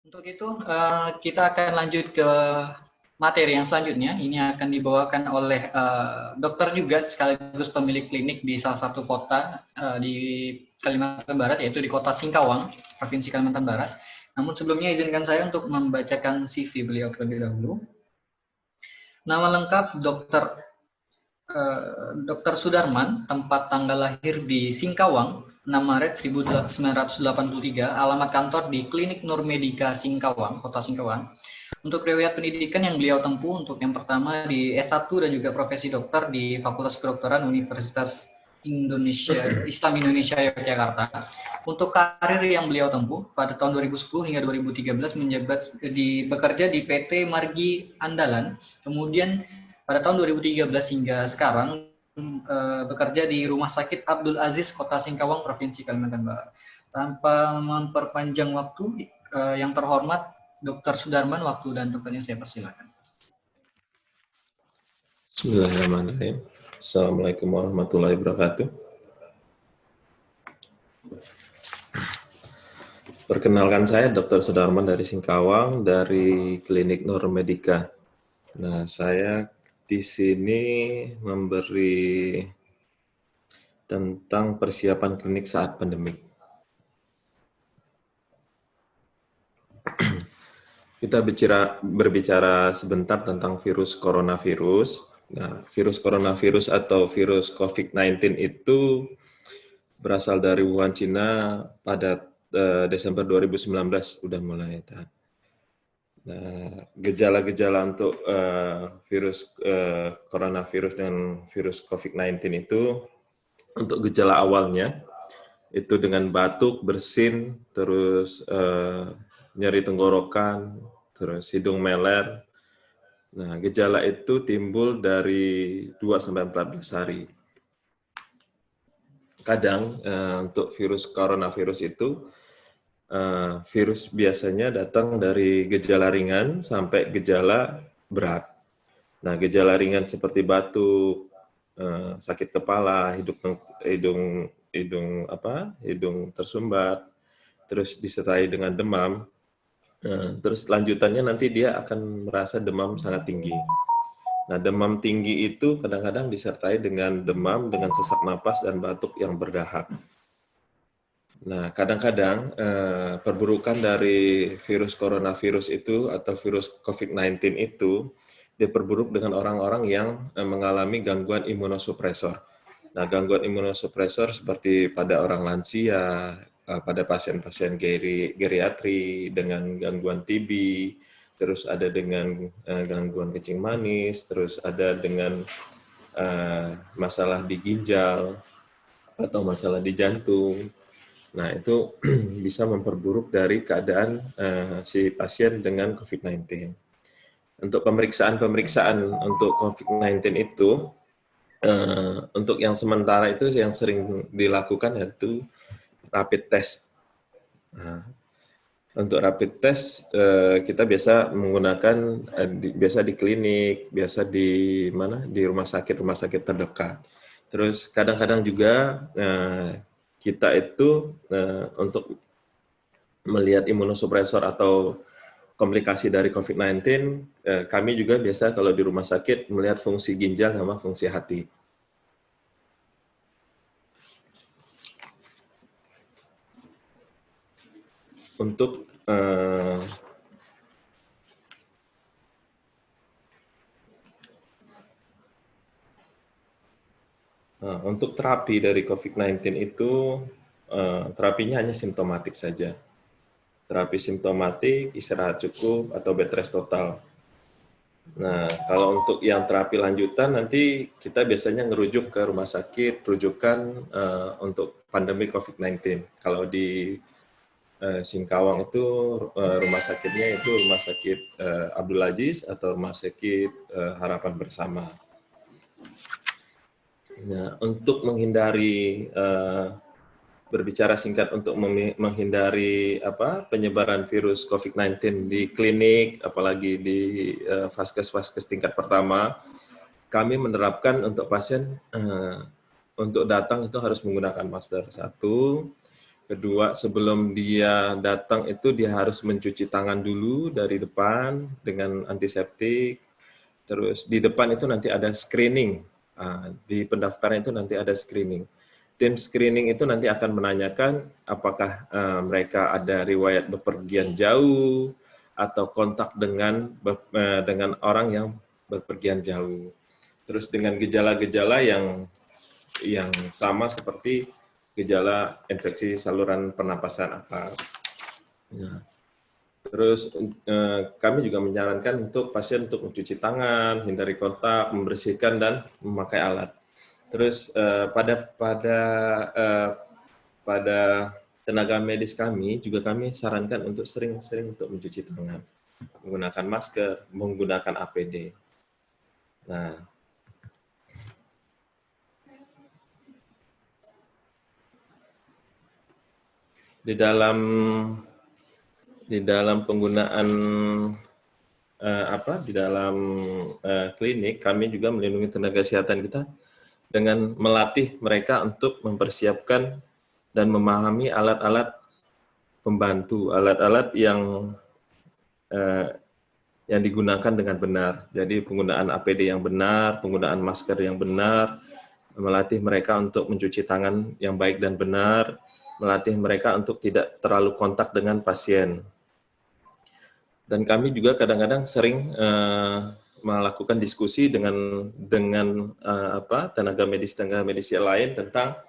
Untuk itu, kita akan lanjut ke materi yang selanjutnya. Ini akan dibawakan oleh dokter juga sekaligus pemilik klinik di salah satu kota di Kalimantan Barat, yaitu di kota Singkawang, Provinsi Kalimantan Barat. Namun sebelumnya izinkan saya untuk membacakan CV beliau terlebih dahulu. Nama lengkap Dr. Sudarman, tempat tanggal lahir di Singkawang, 6 Maret 1983, alamat kantor di Klinik Nur Medika Singkawang, Kota Singkawang. Untuk riwayat pendidikan yang beliau tempuh, untuk yang pertama di S1 dan juga profesi dokter di Fakultas Kedokteran Universitas Islam Indonesia Yogyakarta. Untuk karir yang beliau tempuh pada tahun 2010 hingga 2013 bekerja di PT Margi Andalan, kemudian pada tahun 2013 hingga sekarang bekerja di Rumah Sakit Abdul Aziz Kota Singkawang, Provinsi Kalimantan Barat. Tanpa memperpanjang waktu, yang terhormat Dr. Sudarman, waktu dan tempatnya saya persilakan. Bismillahirrahmanirrahim. Assalamualaikum warahmatullahi wabarakatuh. Perkenalkan, saya Dr. Sudarman dari Singkawang, dari Klinik Nur Medika. Nah, saya di sini memberi tentang persiapan klinik saat pandemik. Kita berbicara sebentar tentang virus coronavirus. Nah, virus coronavirus atau virus COVID-19 itu berasal dari Wuhan, Cina pada Desember 2019 udah mulai. Nah, gejala-gejala untuk virus coronavirus dan virus COVID-19 itu, untuk gejala awalnya itu dengan batuk, bersin, terus nyeri tenggorokan, terus hidung meler. Nah, gejala itu timbul dari 2-14 hari. Kadang untuk virus coronavirus itu, virus biasanya datang dari gejala ringan sampai gejala berat. Nah, gejala ringan seperti batuk, sakit kepala, hidung tersumbat, terus disertai dengan demam. Terus lanjutannya nanti dia akan merasa demam sangat tinggi. Nah, demam tinggi itu kadang-kadang disertai dengan demam, dengan sesak napas dan batuk yang berdahak. Nah, kadang-kadang perburukan dari virus coronavirus itu atau virus COVID-19 itu diperburuk dengan orang-orang yang mengalami gangguan imunosupresor. Nah, gangguan imunosupresor seperti pada orang lansia, pada pasien-pasien geriatri dengan gangguan TB, terus ada dengan gangguan kencing manis, terus ada dengan masalah di ginjal atau masalah di jantung. Nah, itu bisa memperburuk dari keadaan si pasien dengan COVID-19. Untuk pemeriksaan untuk COVID-19 itu, untuk yang sementara itu yang sering dilakukan yaitu rapid test. Nah, untuk rapid test kita biasa menggunakan biasa di klinik, biasa di rumah sakit terdekat. Terus kadang-kadang juga kita itu untuk melihat imunosupresor atau komplikasi dari COVID-19, kami juga biasa kalau di rumah sakit melihat fungsi ginjal sama fungsi hati. Untuk terapi dari COVID-19 itu, terapinya hanya simptomatik saja. Terapi simptomatik, istirahat cukup, atau bed rest total. Nah, kalau untuk yang terapi lanjutan, nanti kita biasanya ngerujuk ke rumah sakit, rujukan untuk pandemi COVID-19. Kalau di Singkawang itu rumah sakitnya itu Rumah Sakit Abdul Aziz atau Rumah Sakit Harapan Bersama. Nah, untuk menghindari berbicara singkat untuk menghindari penyebaran virus COVID-19 di klinik, apalagi di vaskes tingkat pertama, kami menerapkan untuk pasien untuk datang itu harus menggunakan masker. 1, Kedua, sebelum dia datang itu dia harus mencuci tangan dulu dari depan dengan antiseptik. Terus di depan itu nanti ada screening. Di pendaftaran itu nanti ada screening. Tim screening itu nanti akan menanyakan apakah mereka ada riwayat bepergian jauh atau kontak dengan orang yang bepergian jauh. Terus dengan gejala-gejala yang sama seperti gejala infeksi saluran pernapasan apa. Nah, terus kami juga menyarankan untuk pasien untuk mencuci tangan, hindari kontak, membersihkan dan memakai alat. Terus pada tenaga medis kami juga kami sarankan untuk sering-sering untuk mencuci tangan, menggunakan masker, menggunakan APD. Nah, di dalam penggunaan di dalam klinik kami juga melindungi tenaga kesehatan kita dengan melatih mereka untuk mempersiapkan dan memahami alat-alat pembantu, alat-alat yang digunakan dengan benar. Jadi penggunaan APD yang benar, penggunaan masker yang benar, melatih mereka untuk mencuci tangan yang baik dan benar, melatih mereka untuk tidak terlalu kontak dengan pasien. Dan kami juga kadang-kadang sering melakukan diskusi dengan tenaga medis yang lain tentang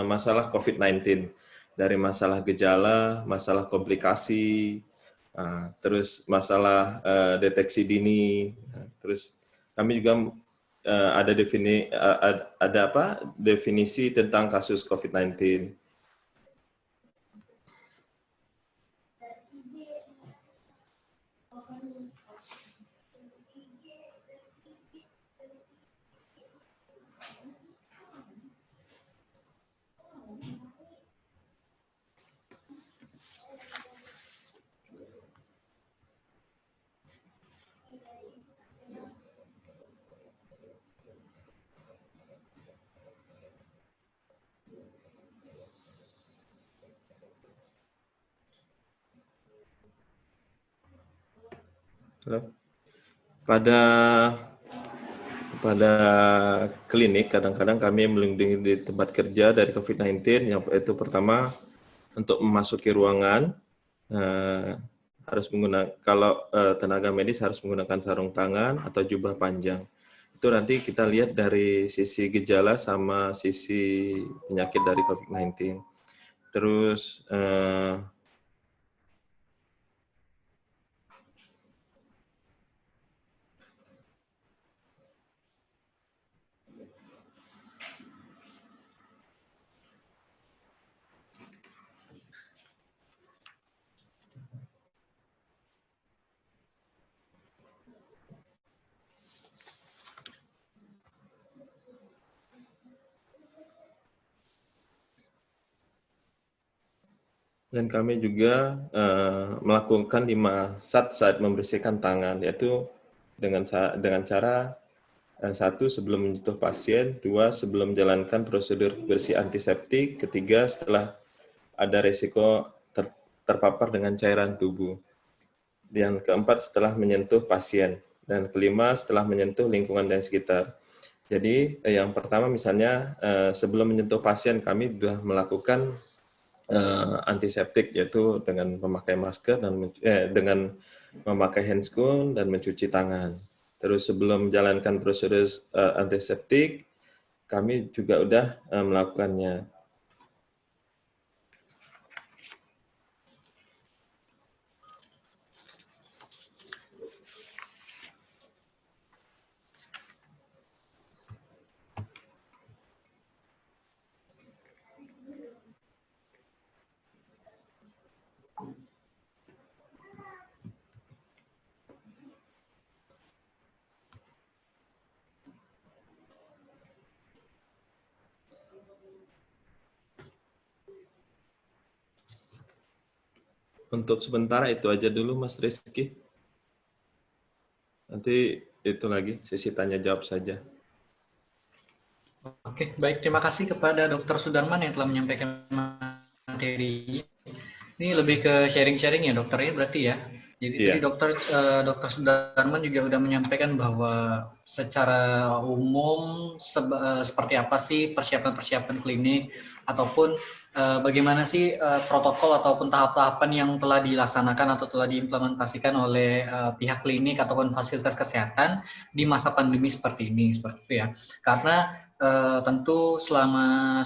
masalah COVID-19, dari masalah gejala, masalah komplikasi, terus masalah deteksi dini, terus kami juga definisi tentang kasus COVID-19. Pada klinik kadang-kadang kami melindungi di tempat kerja dari COVID-19, yang itu pertama untuk memasuki ruangan harus menggunakan, kalau tenaga medis harus menggunakan sarung tangan atau jubah panjang. Itu nanti kita lihat dari sisi gejala sama sisi penyakit dari COVID-19. Terus dan kami juga melakukan 5 SAT saat membersihkan tangan, yaitu dengan cara 1 sebelum menyentuh pasien, 2 sebelum menjalankan prosedur bersih antiseptik, ketiga setelah ada risiko terpapar dengan cairan tubuh, dan keempat setelah menyentuh pasien, dan kelima setelah menyentuh lingkungan dan sekitar. Jadi yang pertama misalnya sebelum menyentuh pasien kami sudah melakukan antiseptik, yaitu dengan memakai masker dan dengan memakai handscoon dan mencuci tangan. Terus sebelum menjalankan prosedur antiseptik, kami juga sudah melakukannya. Untuk sementara itu aja dulu, Mas Rizky. Nanti itu lagi, sesi tanya jawab saja. Oke, baik. Terima kasih kepada Dr. Sudarman yang telah menyampaikan materi. Ini lebih ke sharing-sharing ya dokter ya berarti ya. Jadi tadi Iya, dokter Sudarman juga udah menyampaikan bahwa secara umum seperti apa sih persiapan-persiapan klinik ataupun bagaimana sih protokol ataupun tahap-tahapan yang telah dilaksanakan atau telah diimplementasikan oleh pihak klinik ataupun fasilitas kesehatan di masa pandemi seperti ini, seperti itu ya. Karena tentu selama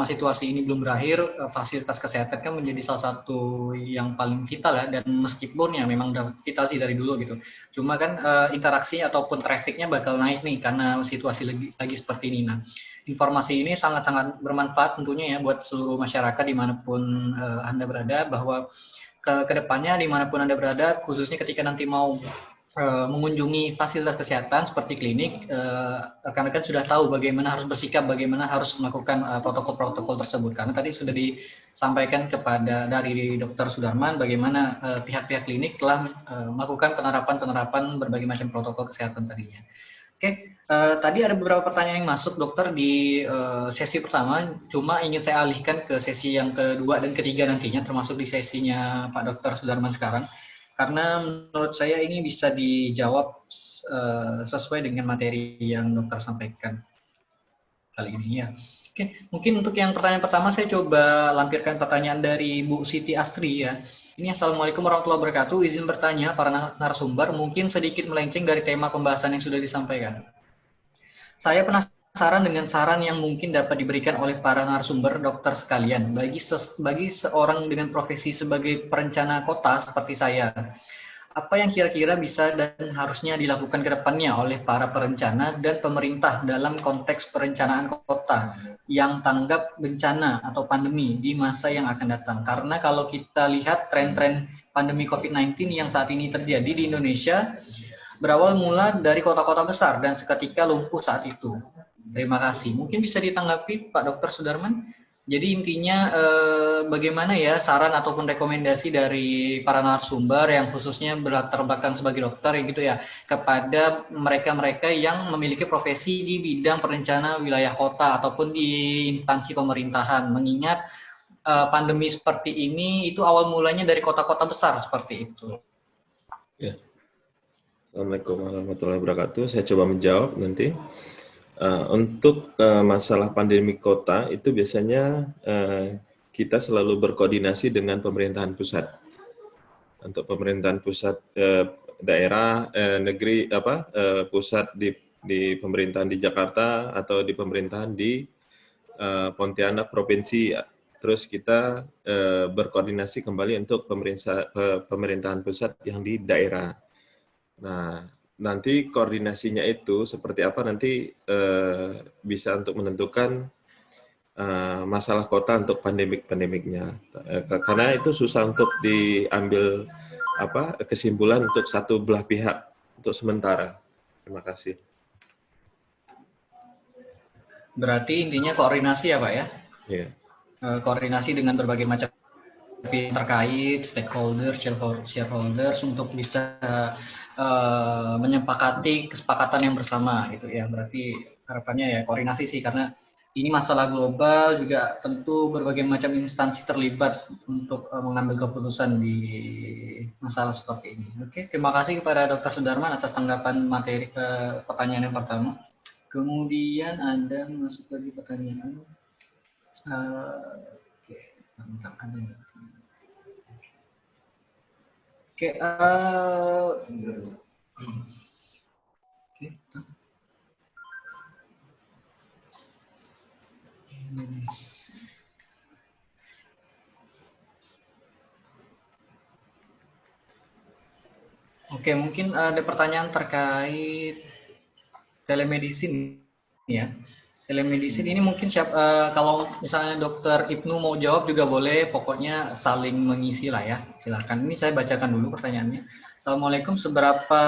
situasi ini belum berakhir, fasilitas kesehatan kan menjadi salah satu yang paling vital ya, dan meskipun ya memang udah vital sih dari dulu gitu. Cuma kan interaksi ataupun trafficnya bakal naik nih karena situasi lagi seperti ini. Nah, informasi ini sangat-sangat bermanfaat tentunya ya buat seluruh masyarakat dimanapun Anda berada, bahwa ke depannya dimanapun Anda berada, khususnya ketika nanti mau mengunjungi fasilitas kesehatan seperti klinik, rekan-rekan sudah tahu bagaimana harus bersikap, bagaimana harus melakukan protokol-protokol tersebut. Karena tadi sudah disampaikan dari Dr. Sudarman bagaimana pihak-pihak klinik telah melakukan penerapan berbagai macam protokol kesehatan tadinya. Oke, tadi ada beberapa pertanyaan yang masuk dokter di sesi pertama, cuma ingin saya alihkan ke sesi yang kedua dan ketiga nantinya, termasuk di sesinya Pak Dr. Sudarman sekarang. Karena menurut saya ini bisa dijawab sesuai dengan materi yang dokter sampaikan kali ini ya. Oke, mungkin untuk yang pertanyaan pertama saya coba lampirkan pertanyaan dari Bu Siti Asri ya. Ini Assalamualaikum warahmatullahi wabarakatuh. Izin bertanya para narasumber, mungkin sedikit melenceng dari tema pembahasan yang sudah disampaikan. Saya penasaran dengan saran yang mungkin dapat diberikan oleh para narasumber dokter sekalian bagi seorang dengan profesi sebagai perencana kota seperti saya. Apa yang kira-kira bisa dan harusnya dilakukan ke depannya oleh para perencana dan pemerintah dalam konteks perencanaan kota yang tanggap bencana atau pandemi di masa yang akan datang? Karena kalau kita lihat tren-tren pandemi COVID-19 yang saat ini terjadi di Indonesia, berawal mula dari kota-kota besar dan seketika lumpuh saat itu. Terima kasih. Mungkin bisa ditanggapi Pak Dr. Sudarman? Jadi intinya bagaimana ya saran ataupun rekomendasi dari para narasumber yang khususnya berlatar belakang sebagai dokter gitu ya, kepada mereka-mereka yang memiliki profesi di bidang perencana wilayah kota ataupun di instansi pemerintahan, mengingat pandemi seperti ini itu awal mulanya dari kota-kota besar seperti itu. ya. Assalamualaikum warahmatullahi wabarakatuh. Saya coba menjawab nanti. Untuk masalah pandemi kota itu biasanya kita selalu berkoordinasi dengan pemerintahan pusat. Untuk pemerintahan pusat daerah, negeri, pusat di pemerintahan di Jakarta atau di pemerintahan di Pontianak provinsi. Terus kita berkoordinasi kembali untuk pemerintahan pusat yang di daerah. Nah, nanti koordinasinya itu seperti apa nanti bisa untuk menentukan masalah kota untuk pandemiknya. Karena itu susah untuk diambil kesimpulan untuk satu belah pihak untuk sementara. Terima kasih. Berarti intinya koordinasi ya Pak ya? Yeah. Koordinasi dengan berbagai macam pihak terkait, shareholders untuk bisa menyepakati kesepakatan yang bersama gitu ya. Berarti harapannya ya koordinasi sih, karena ini masalah global, juga tentu berbagai macam instansi terlibat untuk mengambil keputusan di masalah seperti ini. Oke, terima kasih kepada Dr. Sudarman atas tanggapan materi pertanyaan yang pertama. Kemudian ada masuk lagi pertanyaan. Oke, ada. Oke, Oke, mungkin ada pertanyaan terkait telemedicine ya. Telemedicine ini mungkin kalau misalnya Dokter Ibnu mau jawab juga boleh, pokoknya saling mengisi lah ya. Silakan. Ini saya bacakan dulu pertanyaannya. Assalamualaikum, seberapa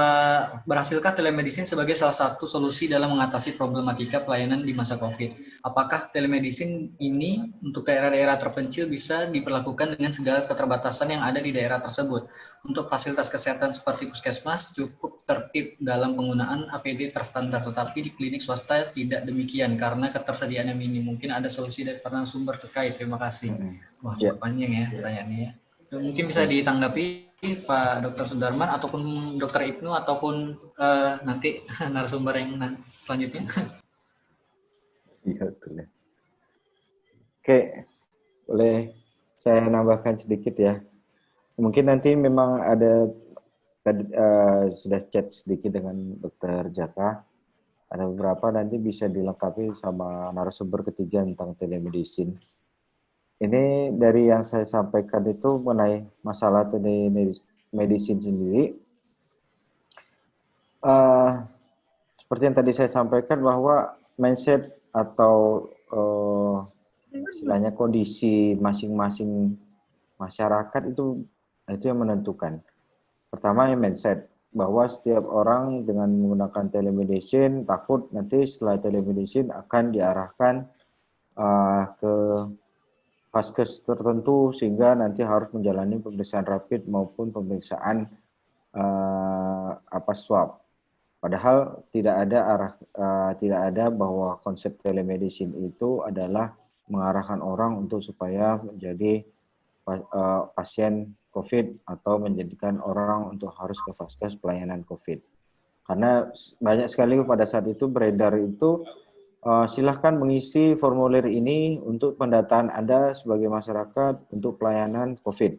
berhasilkah telemedicine sebagai salah satu solusi dalam mengatasi problematika pelayanan di masa COVID? Apakah telemedicine ini untuk daerah-daerah terpencil bisa diperlakukan dengan segala keterbatasan yang ada di daerah tersebut? Untuk fasilitas kesehatan seperti puskesmas cukup tertib dalam penggunaan APD terstandar, tetapi di klinik swasta tidak demikian karena ketersediaannya minim. Mungkin ada solusi dari narasumber terkait. Terima kasih. Wah, Ya. cukup panjang ya pertanyaannya ya. Mungkin bisa ditanggapi Pak Dr. Sudarman ataupun Dr. Ibnu ataupun nanti narasumber yang selanjutnya. Iya, betul ya. Oke, boleh saya nambahkan sedikit ya. Mungkin nanti memang ada tadi sudah chat sedikit dengan Dr. Jaka. Ada beberapa nanti bisa dilengkapi sama narasumber ketiga tentang telemedicine. Ini dari yang saya sampaikan itu mengenai masalah telemedicine sendiri. Seperti yang tadi saya sampaikan bahwa mindset atau istilahnya kondisi masing-masing masyarakat itu yang menentukan. Pertama yang mindset, bahwa setiap orang dengan menggunakan telemedicine takut nanti setelah telemedicine akan diarahkan ke vaskes tertentu sehingga nanti harus menjalani pemeriksaan rapid maupun pemeriksaan swab. Padahal tidak ada bahwa konsep telemedicine itu adalah mengarahkan orang untuk supaya menjadi pasien COVID atau menjadikan orang untuk harus ke vaskes pelayanan COVID. Karena banyak sekali pada saat itu beredar itu silahkan mengisi formulir ini untuk pendataan Anda sebagai masyarakat untuk pelayanan COVID.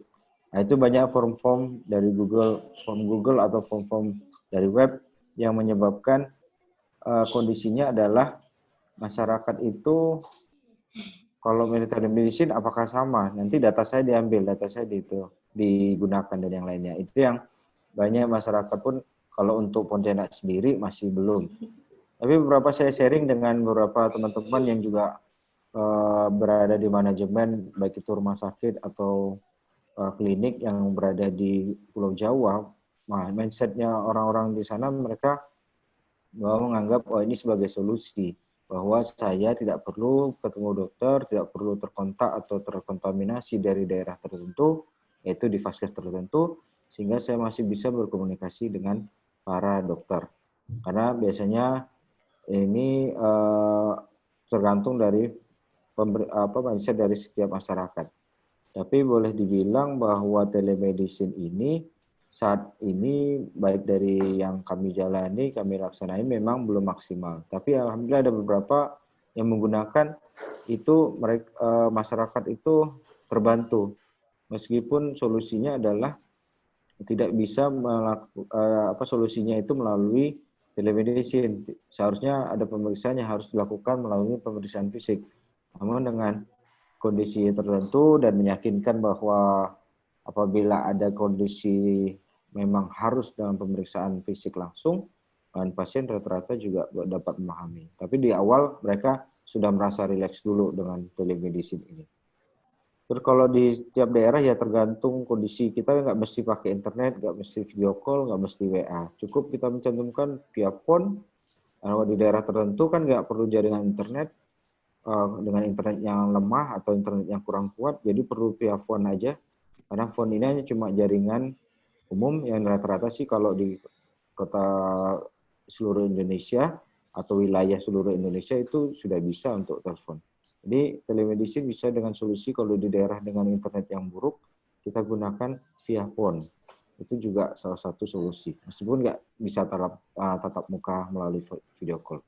Nah, itu banyak form-form dari Google atau form-form dari web yang menyebabkan kondisinya adalah masyarakat itu kalau telemedicine apakah sama? Nanti data saya diambil, data saya digunakan dan yang lainnya. Itu yang banyak masyarakat pun kalau untuk Pontianak sendiri masih belum. Tapi beberapa saya sharing dengan beberapa teman-teman yang juga berada di manajemen, baik itu rumah sakit atau klinik yang berada di Pulau Jawa. Nah, mindsetnya orang-orang di sana mereka menganggap ini sebagai solusi. Bahwa saya tidak perlu ketemu dokter, tidak perlu terkontak atau terkontaminasi dari daerah tertentu, yaitu di vaskes tertentu, sehingga saya masih bisa berkomunikasi dengan para dokter. Karena biasanya ini tergantung dari mindset dari setiap masyarakat. Tapi boleh dibilang bahwa telemedicine ini saat ini baik dari yang kami jalani, kami laksanain memang belum maksimal. Tapi alhamdulillah ada beberapa yang menggunakan itu masyarakat itu terbantu. Meskipun solusinya adalah tidak bisa solusinya itu melalui telemedicine. Seharusnya ada pemeriksaan yang harus dilakukan melalui pemeriksaan fisik. Namun dengan kondisi tertentu dan meyakinkan bahwa apabila ada kondisi memang harus dalam pemeriksaan fisik langsung, dan pasien rata-rata juga dapat memahami. Tapi di awal mereka sudah merasa rileks dulu dengan telemedicine ini. Terus kalau di tiap daerah ya tergantung kondisi, kita nggak mesti pakai internet, nggak mesti video call, nggak mesti WA. Cukup kita mencantumkan via phone. Kalau di daerah tertentu kan nggak perlu jaringan internet, dengan internet yang lemah atau internet yang kurang kuat, jadi perlu via phone aja. Karena phone ini hanya cuma jaringan umum yang rata-rata sih kalau di kota seluruh Indonesia atau wilayah seluruh Indonesia itu sudah bisa untuk telepon. Jadi telemedicine bisa dengan solusi kalau di daerah dengan internet yang buruk, kita gunakan via phone. Itu juga salah satu solusi. Meskipun nggak bisa tatap muka melalui video call.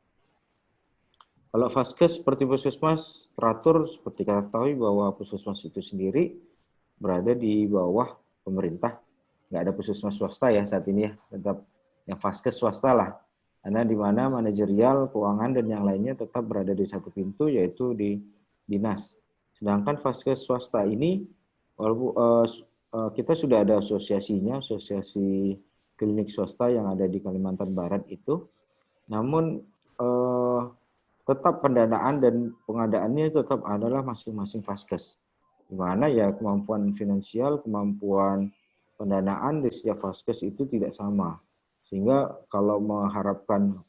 Kalau vaskes seperti puskesmas teratur seperti kita ketahui bahwa puskesmas itu sendiri berada di bawah pemerintah. Nggak ada puskesmas swasta ya saat ini ya, tetap yang vaskes swasta lah. Karena di mana manajerial, keuangan dan yang lainnya tetap berada di satu pintu yaitu di dinas. Sedangkan vaskes swasta ini kita sudah ada asosiasinya, asosiasi klinik swasta yang ada di Kalimantan Barat itu. Namun tetap pendanaan dan pengadaannya tetap adalah masing-masing vaskes. Di mana ya kemampuan finansial, kemampuan pendanaan di setiap vaskes itu tidak sama. Sehingga kalau mengharapkan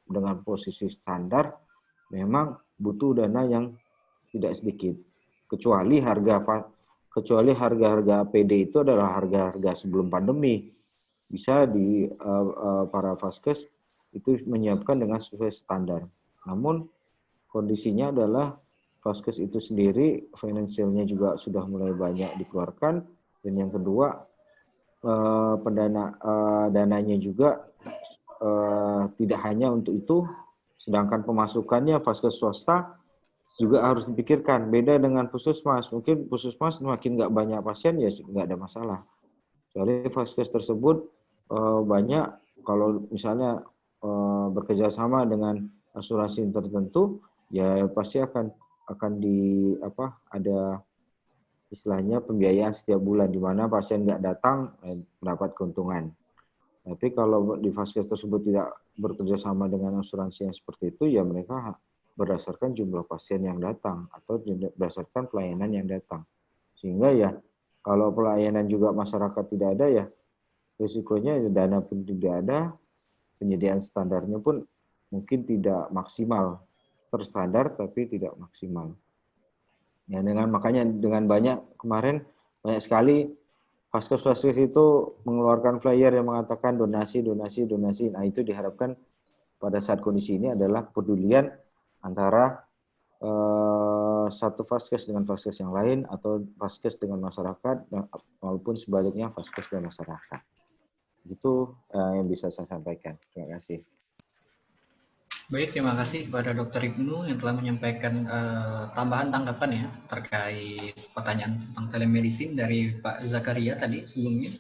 dengan posisi standar, memang butuh dana yang tidak sedikit. Kecuali harga-harga APD itu adalah harga-harga sebelum pandemi. Bisa di para vaskes itu menyiapkan dengan sesuai standar. Namun kondisinya adalah Vaskes itu sendiri finansialnya juga sudah mulai banyak dikeluarkan, dan yang kedua dananya juga tidak hanya untuk itu, sedangkan pemasukannya Vaskes swasta juga harus dipikirkan. Beda dengan puskesmas, mungkin puskesmas makin nggak banyak pasien ya nggak ada masalah. Soalnya Vaskes tersebut banyak, kalau misalnya bekerja sama dengan asuransi tertentu, ya pasti akan ada istilahnya pembiayaan setiap bulan, di mana pasien nggak datang mendapat keuntungan. Tapi kalau di Vaskes tersebut tidak bekerja sama dengan asuransi yang seperti itu, ya mereka berdasarkan jumlah pasien yang datang atau berdasarkan pelayanan yang datang. Sehingga ya kalau pelayanan juga masyarakat tidak ada, ya risikonya dana pun tidak ada, penyediaan standarnya pun mungkin tidak maksimal, terstandar tapi tidak maksimal. Ya makanya dengan kemarin banyak sekali Vaskes itu mengeluarkan flyer yang mengatakan donasi. Nah, itu diharapkan pada saat kondisi ini adalah kepedulian antara satu Vaskes dengan Vaskes yang lain, atau Vaskes dengan masyarakat, maupun sebaliknya Vaskes dan masyarakat. Itu yang bisa saya sampaikan. Terima kasih. Baik, terima kasih kepada Dr. Ibnu yang telah menyampaikan tambahan tanggapan ya terkait pertanyaan tentang telemedicine dari Pak Zakaria tadi sebelumnya.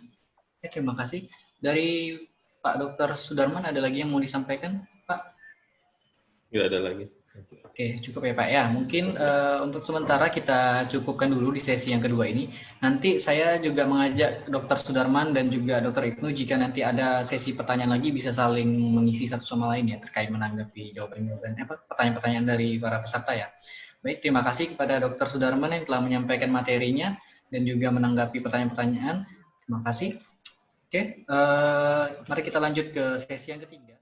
Terima kasih. Dari Pak Dr. Sudarman, ada lagi yang mau disampaikan, Pak? Nggak ada lagi. Oke, cukup ya Pak ya. Mungkin untuk sementara kita cukupkan dulu di sesi yang kedua ini. Nanti saya juga mengajak Dr. Sudarman dan juga Dr. Ibnu, jika nanti ada sesi pertanyaan lagi, bisa saling mengisi satu sama lain ya terkait menanggapi jawaban-jawaban pertanyaan-pertanyaan dari para peserta ya. Baik, terima kasih kepada Dr. Sudarman yang telah menyampaikan materinya dan juga menanggapi pertanyaan-pertanyaan. Terima kasih. Oke, mari kita lanjut ke sesi yang ketiga.